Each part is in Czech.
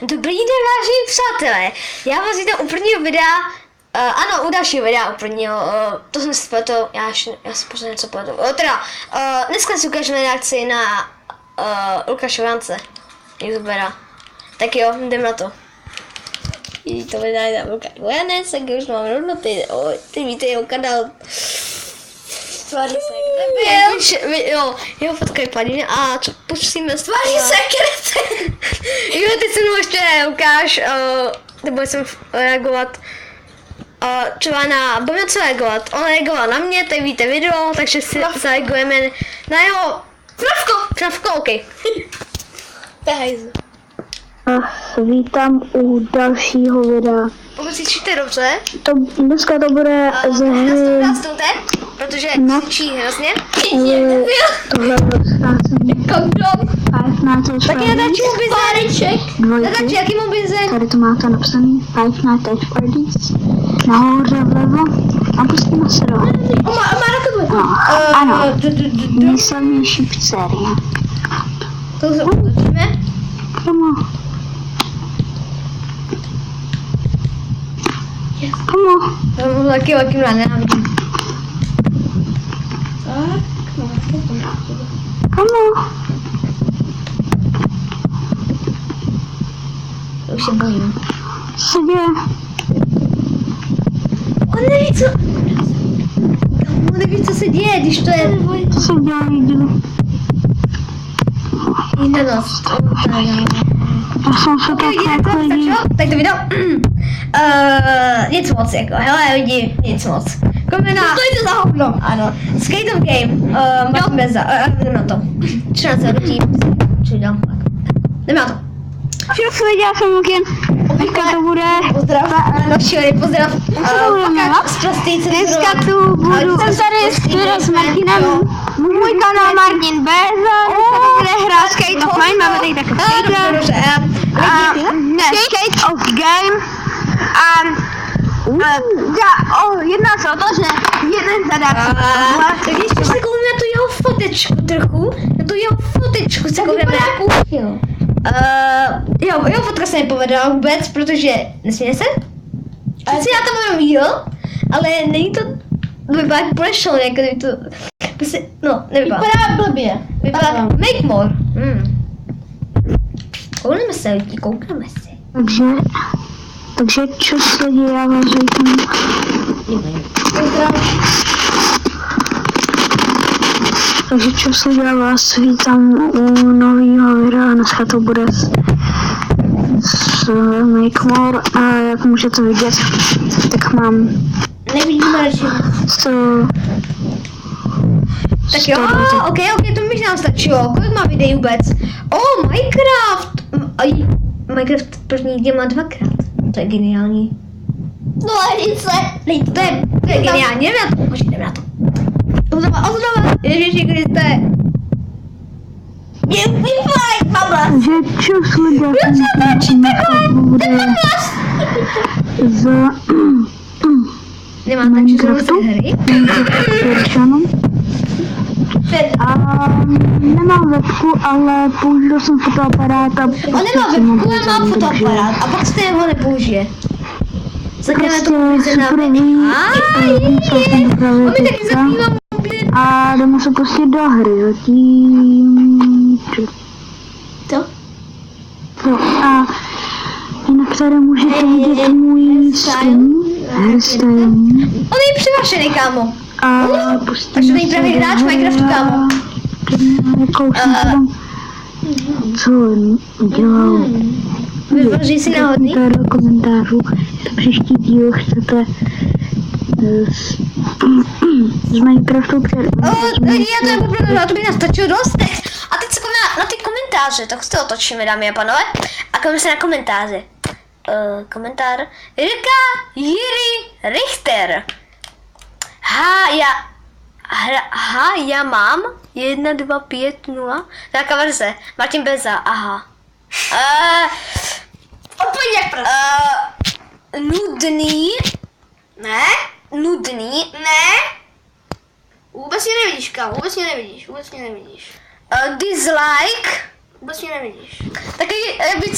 Dobrý den, vážení přátelé. Já vás vítám u prvního videa, ano, u dalšího videa, u prvního, to jsem si spletl, já si pořád něco spletl. Dneska si ukážeme reakci na Lukáše Vrance, youtubera. Tak jo, jdem na to. To vydá na Lukáš Vrance, tak už mám hodnoty, ty víte jeho kanál. Tváří se, kde byl? Jo, jeho fotka je padně a pusíme Tváří se, kde jo, teď se mnou ještě Lukáš, nebo jsem reagovat třeba na, budeme co reagovat, on reagoval na mě, tady víte video, takže si zareagujeme na jeho Pravko, ok. Vítám u dalšího videa. Pokud si číte dobře, Dneska to bude ze hry protože křičí hrozně. tohle Five Nights at Tak já Freddy's natáčí jaký mobizen? Tady to máte napsaný Five Nights at Freddy's. Nahoře vlevo a pustíme se do hry. Ano, nejslavnější pizzerie. To se utočíme. Come on. To mu taky nenávidím. Come on. To už se bojím. Co se děje? On neví, co se děje, když to je Co se děje, lidi? jiná noc. Já jsem se tak lidi. Tak to video. Nic moc jako, hele lidi, nic moc. Koukme na... Stojte za hovno. Ano, Skate of Game, Martin Beza, jdeme na to. 14 hodnotí, přidám. Jdeme na to. Všechno viděla jsem Lukin. Dneska to bude... Pozdrav, pozdrav. Dneska tu budu... Jsem tady s Martinem. Můj kanál Martin Beza. Dneska to bude hrát Skate of Mine. Máme tady také skate. Skate of Game. Jedná se o to, že jeden zadá. Tak ještě se koukneme na tu jeho fotečku trochu. Na tu jeho fotečku se koukneme. Jo, fotka se nepovedla vůbec, protože nesmíte se? Sice já tam mám jo, ale není to, vypadá jak polešel, jako kdyby to, prostě, no, nevypadá. Vypadá blbě. Vypadá make more. Koukneme se, lidi, koukneme se. Takže čo se děje, já vás vítám. Takže čo se děje, vás vítám u nového videa. Dneska to bude s Make More a jak můžete vidět, tak mám Nevidíme radši. Tak jo, ok, to mi nám stačilo. Kolik má videí vůbec? Minecraft! Minecraft první díl má 2krát. To je geniální. No a nic To je geniální, jdeme na to. Oznova, Ježiši Kriste. Takže čo sledujete, z Minecraftu, a nemám webku, ale použil jsem fotoaparát a On nemá webku, ale má fotoaparát a pak stejně ho nepoužije. Zakneme to mobizen na on mi taky zapívá mobil. a jdeme se pustit do hry, zatím... Co? A jinak tady můžete vidět můj skin, hairstyle. On je převášený, kámo. A pustíme Takže není pravý hráč Minecraftu, kámo. Jakou jsem tam, co dělal. Vytvoří si náhodný. Dejte do komentářů, to příští díl chcete z Minecraftu Lidi, já to nebudu, to by nás stačilo dost. A teď se na ty komentáře, tak se otočíme, dámy a panové. A koukneme se na komentáře. Komentár. Jirka Jiří Richter. Já mám 1, 2, 5, 0. Taká verze. Martin Beza, aha. Úplně jak prostě. Nudný. Ne? Nudný. Ne? Vůbec mě nevidíš, kámo, vůbec mě nevidíš. Dislike. Vůbec mě nevidíš. Taky bych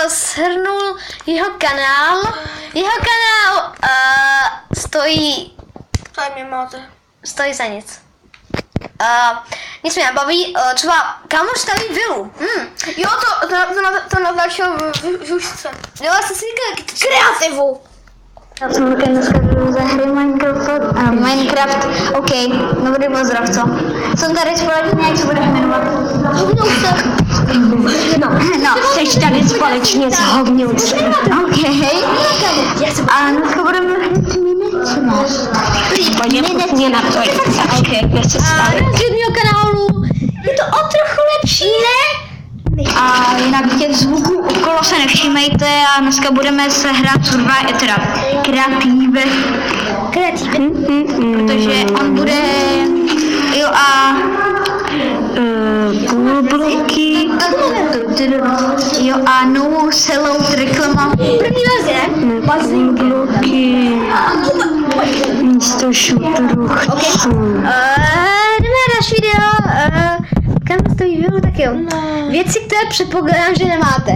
shrnul jeho kanál. Jeho kanál stojí Tady mě máte. za nic. Nic mě nebaví, třeba kámoš staví vilu. Jo, to naznačil v Žužce. Jo, já jsem si říkal, Kreativu. Já jsem také dneska ze hry Minecraft. OK, dobrý pozdrav, co? Jsem tady společně, jak se budeš jmenovat? No, jsi tady společně s hovňoucem. OK. A dneska budeme hrát Minecraft na to. OK, kde se stavit. z jedného kanálu je to o trochu lepší, ne? A jinak těch zvuků okolo se nevšímejte a dneska budeme se hrát teda kreativě. Protože on bude, jo a bloky, jo a novou celou reklama. První verze, ne? Bloky, místo šutrů. Jdeme na další video. Kam stojí video, tak jo. Věci, které předpokládám, že nemáte.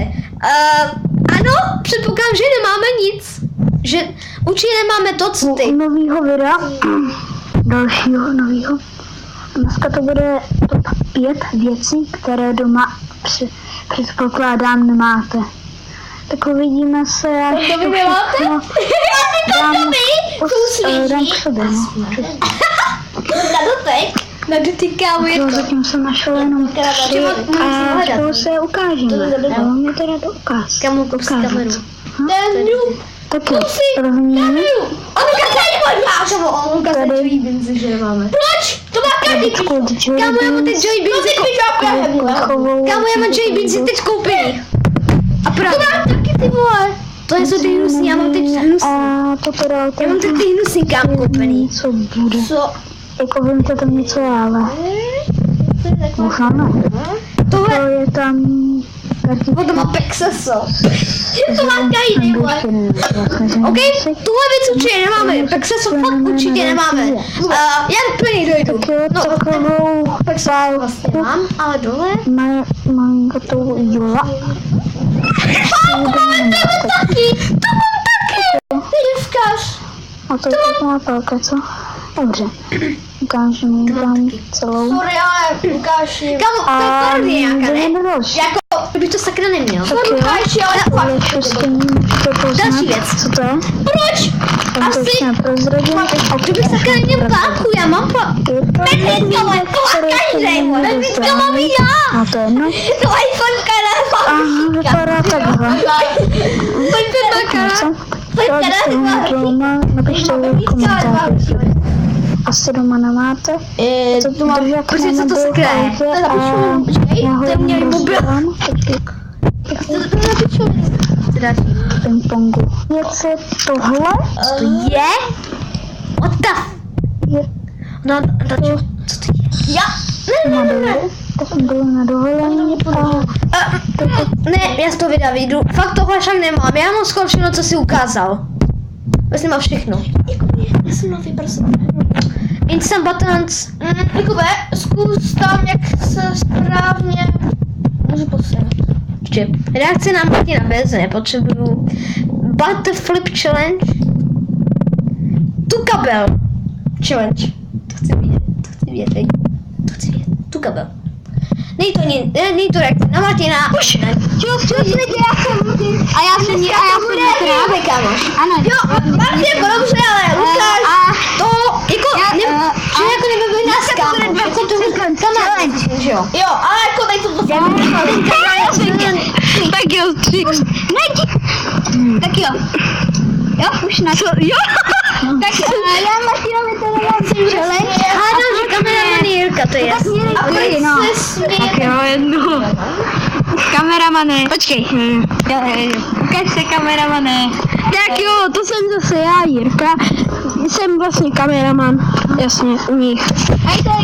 Ano, předpokládám, že nemáme nic. Že určitě nemáme to, co ty. Novýho videa, dalšího novýho. Dneska to bude top 5 věcí, které doma předpokládám nemáte. Tak uvidíme se, až To vy nemáte? dám k sobě, no. Na dotek. Na dotykámu je Jo, to. zatím jsem našel jenom 3 a spolu se ukážeme. Já vám je teda to ukaz. Kamu kameru. Tak jo, první, tady Binzy, že nemáme. Proč? To má každý. Kámo, já mám teď Joy Binzy. plechovou. Kámo, já mám Joy Binzy teď koupený. A právě. Taky ty vole. To jsou ty hnusný, já mám teď hnusný. A to teda Já mám teď ty hnusný, kámo, koupený. co bude. Co? Jako vím, to tam něco je, ale možná ne. Tohle, To je tam taky to má Pexeso. To má každý, vole. OK, tuhle věc určitě nemáme. Pexeso fakt určitě nemáme. Já úplně dojdu. No, takovou Pexeso vlastně mám, ale dole. mám gotovou jídla. Taky, to mám taky. Ty vzkaž. A to je taková palka, co? Dobře. Ukážeme tam celou. Sorry, ale Lukáši. Kámo, to je parodie nějaká, ne? jdeme další. Jako, kdyby to sakra neměl. Lukáši, ale Ale ještě to poznat. Další věc. Co to je? Proč? Tam to ještě neprozradím. Kdyby sakra neměl páku, já mám páku. Medvědka, vole, to má každý, vole. Medvědka mám i já. No to je jedno. To iPhoneka Aha, vypadá takhle. Pojďte na kanál. Napište v komentářích. Asi doma nemáte. To mám Protože co to sakra je? já ho jenom rozdávám. Ping-pongu. Věci tohle Je? What the? je No, co to je? Já? na dole. To jsem byl na dovolení a Ne, já z toho videa vyjdu. Fakt tohle však nemám. Já mám skoro všechno, co jsi ukázal. Vlastně mám všechno. Já jsem nový person. Instant buttons. Jakube, zkus tam, jak se správně můžu posunout. Ještě. Reakce na Martina Bez nepotřebuju. Butterflip challenge. Tu kabel. Challenge. To chci vidět. To chci vidět. Tu kabel. Není to reakce na Martina. Už. a já jsem Právě, kámoš. ano. Jo, Martin, dobře, ale Lukáš. To jako, že jako nebyl nás kámoš. Jako to kanál, že jo. Jo, ale jako tady to Tak jo, tak jo. Jo, už na to. Jo. Tak já Martinovi to nemám challenge. Hádám, že kameraman je Jirka, to je jasný. A proč no. se směje? Tak jo, jednu. Kameramane. Počkej. Ukaž se, kameramane. Tak jo, to jsem zase já, Jirka. Jsem vlastně kameraman. Jasně, u nich. Hej, to je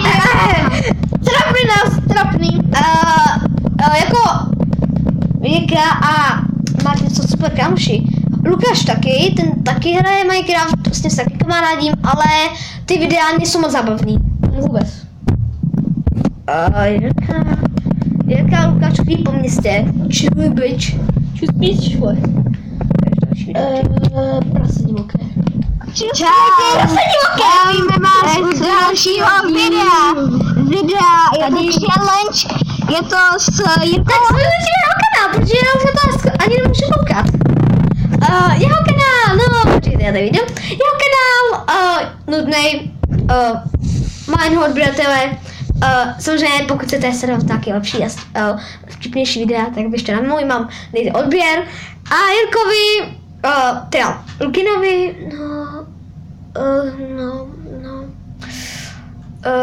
trapný. Jako Jirka a Martin jsou super kámoši. Lukáš taky, ten taky hraje Minecraft, vlastně s taky kamarádím, ale ty videa nejsou moc zábavný. Vůbec. Jirka. Jirka a Lukáš chodí po městě. Čili byč. Čuspíčko. Prase divoké. Čau! Zdravíme vás u dalšího videa. Je to challenge, je to s Jirkou. Tak sledujte jeho kanál, protože já už na to ani nemůžu koukat. Jeho kanál, no, počkejte, já to vidím. Jeho kanál, nudnej, Minehot, bratele. Samozřejmě, pokud chcete sledovat taky lepší a vtipnější videa, tak běžte na můj, dejte odběr. A Jirkovi, teda Lukinovi,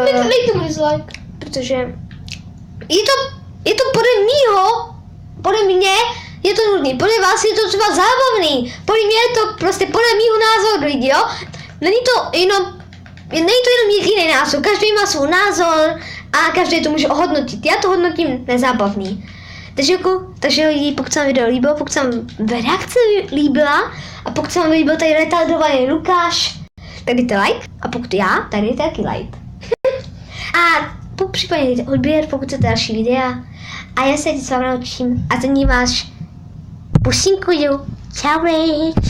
Dej tomu dislike. protože je to podle mě je to nudný, podle vás je to třeba zábavný, podle mě je to prostě podle mýho názoru lidi, jo. Není to jenom jediný názor, každý má svůj názor a každý to může ohodnotit. Já to hodnotím nezábavný. Takže lidi, pokud se vám video líbilo, pokud se vám reakce líbila a pokud se vám líbil tady retardovaný Lukáš, tak dejte like a pokud já, tak dejte taky like. A případně dejte odběr, pokud chcete další videa. A já se teď s vámi naučím a za ní vás pusínkuju. Čau.